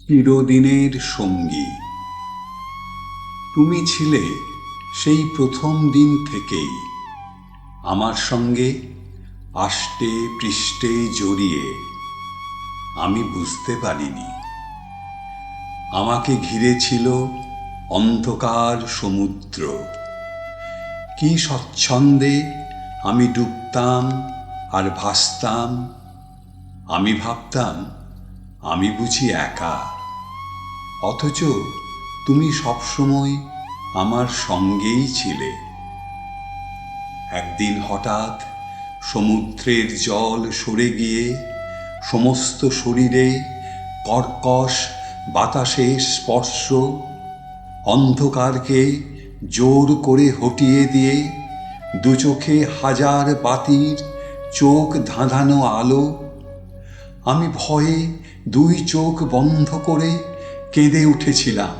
চিরদিনের সঙ্গী। তুমি ছিলে সেই প্রথম দিন থেকেই আমার সঙ্গে আষ্টে পৃষ্ঠে জড়িয়ে। আমি বুঝতে পারিনি আমাকে ঘিরে ছিল অন্ধকার সমুদ্র। কি স্বচ্ছন্দে আমি ডুবতাম আর ভাসতাম। আমি ভাবতাম আমি বুঝি একা, অথচ তুমি সবসময় আমার সঙ্গেই ছিলে। একদিন হঠাৎ সমুদ্রের জল সরে গিয়ে সমস্ত শরীরে কর্কশ বাতাসের স্পর্শ অন্ধকারকে জোর করে হটিয়ে দিয়ে দু চোখে হাজার বাতির চোখ ধাঁধানো আলো। আমি ভয়ে দুই চোখ বন্ধ করে কেঁদে উঠেছিলাম।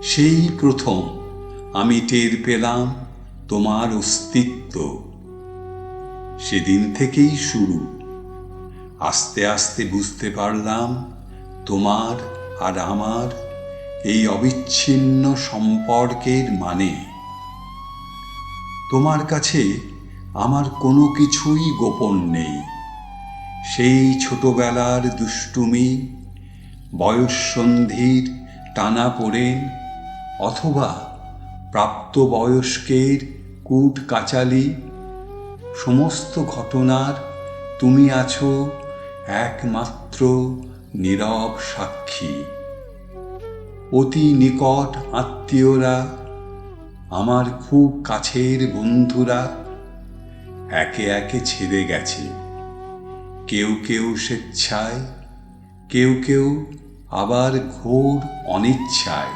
সেই প্রথম আমি টের পেলাম তোমার অস্তিত্ব। সেদিন থেকেই শুরু। আস্তে আস্তে বুঝতে পারলাম তোমার আর আমার এই অবিচ্ছিন্ন সম্পর্কের মানে। তোমার কাছে আমার কোনো কিছুই গোপন নেই। সেই ছোটবেলার দুষ্টুমি, বয়ঃসন্ধির টানাপোড়েন, অথবা প্রাপ্তবয়স্কের কূট কাচালি, সমস্ত ঘটনার তুমি আছো একমাত্র নীরব সাক্ষী। অতি নিকট আত্মীয়রা, আমার খুব কাছের বন্ধুরা একে একে ছেড়ে গেছে। কেউ কেউ স্বেচ্ছায়, কেউ কেউ আবার ঘোর অনিচ্ছায়।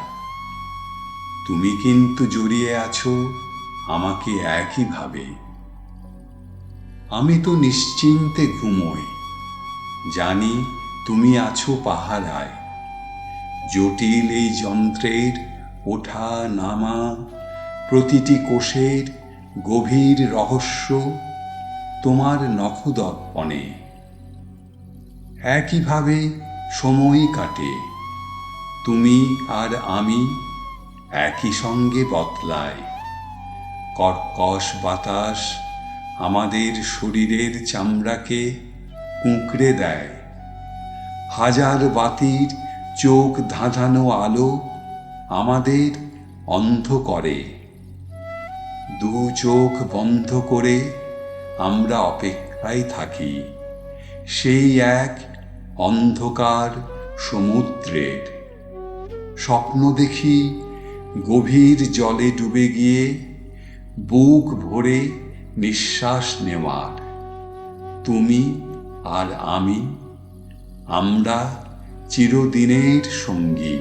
তুমি কিন্তু জড়িয়ে আছো আমাকে একইভাবে। আমি তো নিশ্চিন্তে ঘুমোই, জানি তুমি আছো পাহারায়। জটিল এই যন্ত্রের ওঠা নামা, প্রতিটি কোষের গভীর রহস্য তোমার নখদর্পণে। একইভাবে সময় কাটে, তুমি আর আমি একই সঙ্গে বদলায়। কর্কশ বাতাস আমাদের শরীরের চামড়াকে কুঁকড়ে দেয়। হাজার বাতির চোখ ধাঁধানো আলো আমাদের অন্ধ করে। দু চোখ বন্ধ করে আমরা অপেক্ষায় থাকি সেই এক অন্ধকার সমুদ্রের। স্বপ্ন দেখি গভীর জলে ডুবে গিয়ে বুক ভরে নিঃশ্বাস নেওয়ার। তুমি আর আমি, আমরা চিরদিনের সঙ্গী।